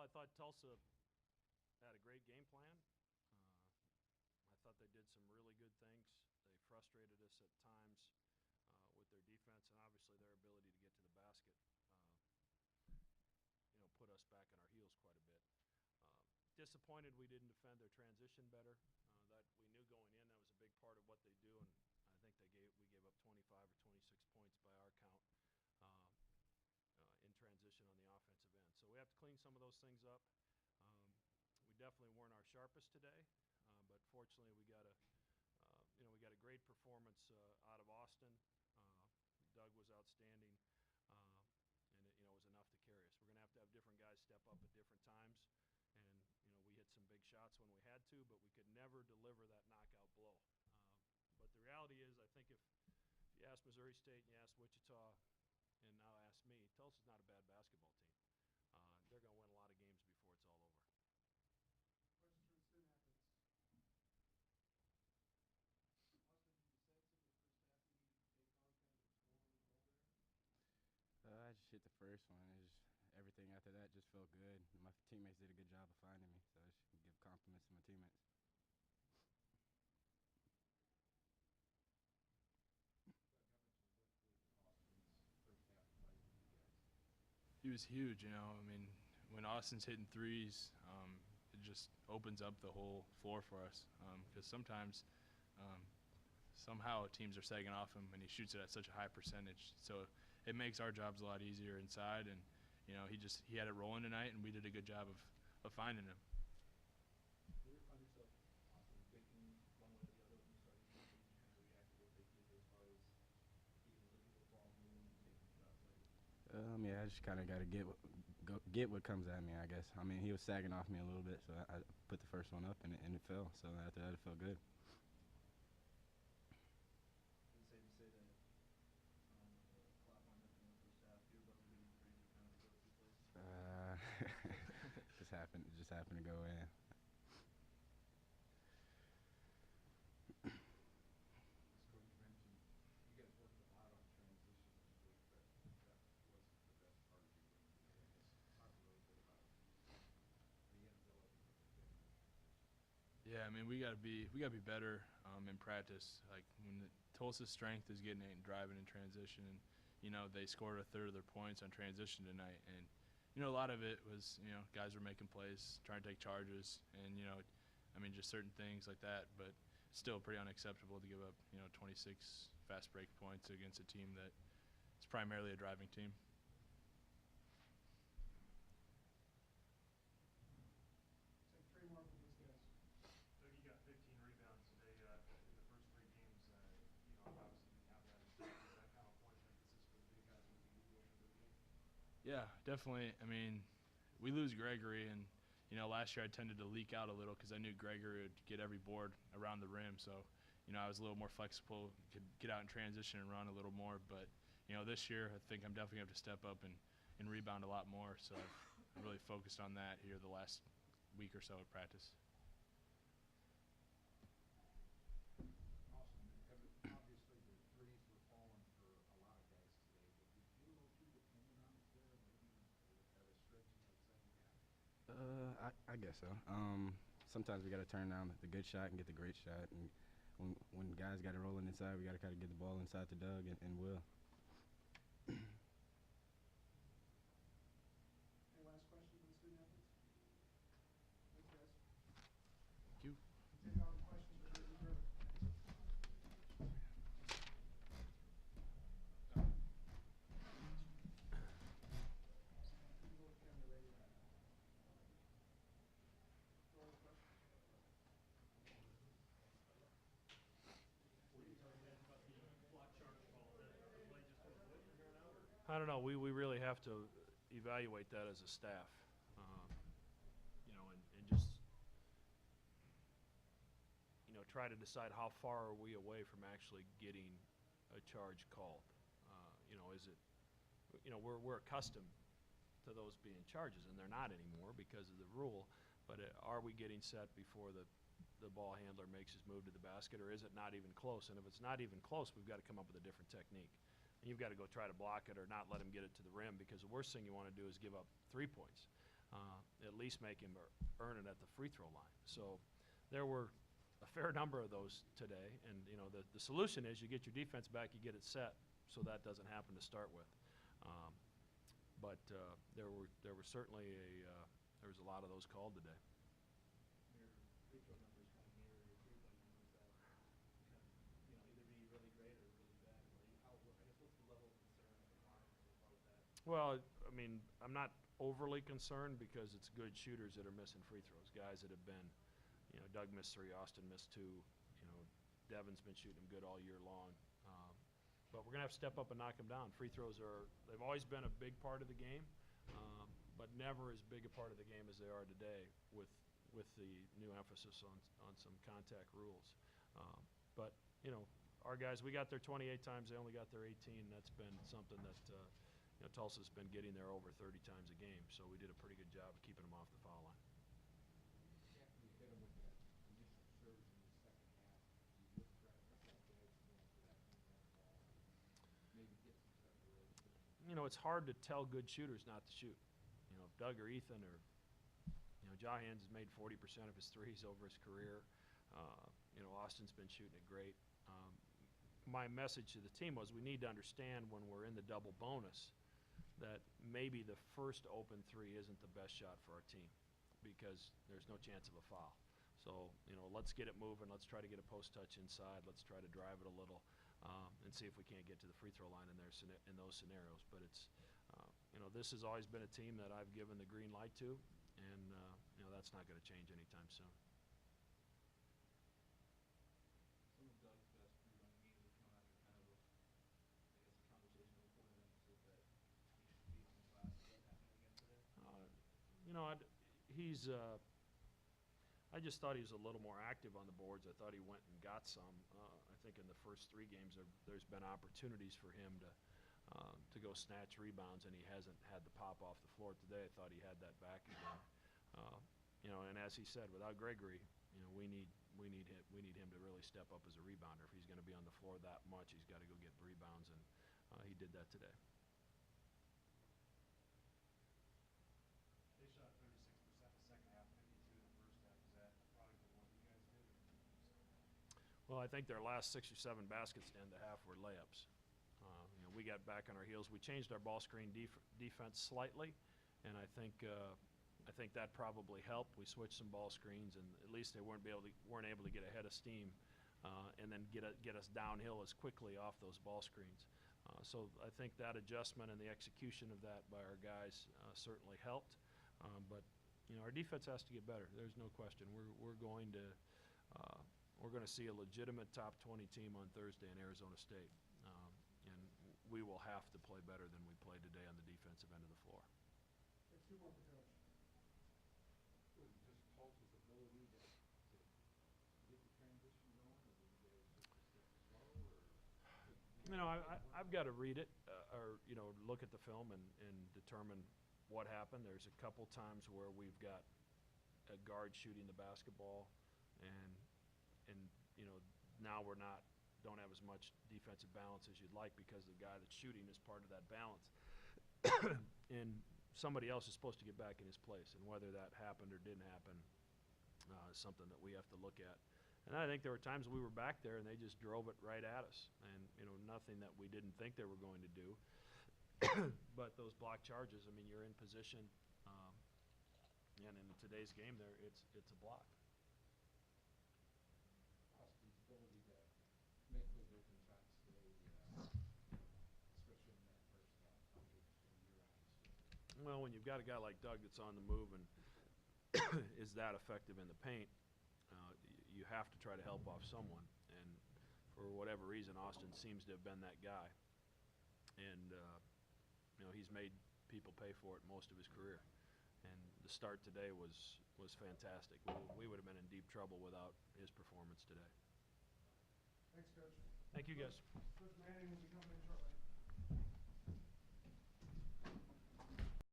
I thought Tulsa had a great game plan. I thought they did some really good things. They frustrated us at times with their defense, and obviously their ability to get to the basket, put us back on our heels quite a bit. Disappointed we didn't defend their transition better. That we knew going in that was a big part of what they do, and I think we gave up 25 or 26 points by our count in transition on the offensive end. So we have to clean some of those things up. We definitely weren't our sharpest today, but fortunately we got a great performance out of Austin. Doug was outstanding, and it was enough to carry us. We're going to have different guys step up at different times, and we hit some big shots when we had to, but we could never deliver that knockout blow. But the reality is, I think if you ask Missouri State and you ask Wichita, and now ask me, Tulsa's not a bad basketball team. They're going to win a lot of games before it's all over. Question from student athletes. Austin, did you sense in the first half you needed to take on kind of a toll on the goal there? I just hit the first one. Everything after that just felt good. My teammates did a good job of finding me, so I should give compliments to my teammates. He was huge, I mean, when Austin's hitting threes, it just opens up the whole floor for us. Because sometimes, somehow teams are sagging off him, and he shoots it at such a high percentage. So it makes our jobs a lot easier inside, and he had it rolling tonight, and we did a good job of finding him. Do you ever find yourself often picking one way or the other when you start to kind of react to what they did as far as even looking at the ball moving and taking shots later? Yeah, I just kind of got to get what comes at me, I guess. I mean, he was sagging off me a little bit, so I put the first one up, and it fell. So after that, it felt good. Is it safe to say that the clock went up in the first half, your buzzer beating threes were kind of the go-to place? Just happened to go in. As Coach mentioned, you guys worked a lot on transition this week, but that wasn't the best part of your game today. I guess talk a little bit about the inability to defend the transition. Yeah, I mean, we gotta be better in practice. Like when Tulsa's strength is getting it and driving in transition, and they scored a third of their points on transition tonight, and a lot of it was guys were making plays, trying to take charges, and I mean just certain things like that. But still pretty unacceptable to give up 26 fast break points against a team that is primarily a driving team. Take three more from these guys. Doug, you got 15 rebounds today in the first three games. Obviously you have that. Is that kind of a point of emphasis for the big guys when you go into the game? Yeah, definitely. I mean, we lose Gregory, and last year I tended to leak out a little because I knew Gregory would get every board around the rim. So, I was a little more flexible, could get out in transition and run a little more. But, this year I think I'm definitely going to have to step up and rebound a lot more. So I've really focused on that here the last week or so at practice. Awesome. Obviously, the threes were falling for a lot of guys today, but did you feel a little too dependent on it there, maybe at a stretch in that second half? I guess so. Sometimes we got to turn down the good shot and get the great shot, and when guys got it rolling inside, we got to kind of get the ball inside to Doug and Will. Any last questions from student athletes? Thanks, guys. Thank you. Take all the questions for the group. I don't know. We really have to evaluate that as a staff, and just try to decide how far are we away from actually getting a charge called. Is it we're accustomed to those being charges, and they're not anymore because of the rule. But are we getting set before the ball handler makes his move to the basket, or is it not even close? And if it's not even close, we've got to come up with a different technique. And you've got to go try to block it or not let him get it to the rim, because the worst thing you want to do is give up 3 points. at least make him earn it at the free throw line. So there were a fair number of those today, and the solution is you get your defense back, you get it set, so that doesn't happen to start with. But there were certainly there was a lot of those called today. Your free throw numbers kind of mirror your three-point numbers that can, either be really great or really bad. I guess what's the level of concern at the line so far with that? Well, I mean, I'm not overly concerned because it's good shooters that are missing free throws, guys that have been, Doug missed 3, Austin missed 2, Devin's been shooting them good all year long. But we're going to have to step up and knock them down. Free throws they've always been a big part of the game, but never as big a part of the game as they are today with the new emphasis on some contact rules. But, our guys, we got there 28 times, they only got there 18. That's been something that, Tulsa's been getting there over 30 times a game, so we did a pretty good job of keeping them off the foul line. After you hit them with that initial surge in the second half, you look try to press that guys going for that ball, maybe get some separation. It's hard to tell good shooters not to shoot. If Doug or Ethan or, Johans has made 40% of his threes over his career. Austin's been shooting it great. My message to the team was we need to understand when we're in the double bonus that maybe the first open 3 isn't the best shot for our team because there's no chance of a foul. So, let's get it moving. Let's try to get a post touch inside. Let's try to drive it a little and see if we can't get to the free throw line in those scenarios. But it's, this has always been a team that I've given the green light to, and, that's not going to change anytime soon. Some of Doug's best rebound games have come after kind of a conversation with point of emphasis that he should be in the class. Is that happening again today? I just thought he was a little more active on the boards. I thought he went and got some. I think in the first 3 games there's been opportunities for him to go snatch rebounds, and he hasn't had the pop off the floor today. I thought he had that back again. And as he said, without Gregory, we need him to really step up as a rebounder. If he's going to be on the floor that much, he's got to go get rebounds, and he did that today. They shot 36% the second half, 52 in the first half. Is that a product of what you guys did? Well, I think their last 6 or 7 baskets to end the half were layups. We got back on our heels. We changed our ball screen defense slightly, and I think that probably helped. We switched some ball screens, and at least they weren't able to get ahead of steam and then get us downhill as quickly off those ball screens. So I think that adjustment and the execution of that by our guys certainly helped. But our defense has to get better. There's no question. We're going to see a legitimate top 20 team on Thursday in Arizona State, and we will have to play better than we played today on the defensive end of the floor. There's 2 more for Coach. Was it just Tulsa's ability to get the transition going, or were you guys just a step slow, or? I've got to read it or look at the film and determine what happened. There's a couple times where we've got a guard shooting the basketball, and now don't have as much defensive balance as you'd like because the guy that's shooting is part of that balance. And somebody else is supposed to get back in his place, and whether that happened or didn't happen is something that we have to look at. And I think there were times we were back there and they just drove it right at us, and nothing that we didn't think they were going to do. But those block charges, I mean, you're in position, and in today's game it's a block. Austin's ability to make those open shots today, especially in that first half, how good in your eyes? Well, when you've got a guy like Doug that's on the move and is that effective in the paint, you have to try to help off someone. And for whatever reason, Austin seems to have been that guy. And, he's made people pay for it most of his career. And the start today was fantastic. We would have been in deep trouble without his performance today. Thanks, Coach. Thank you, guys. Coach Manning will be coming in shortly.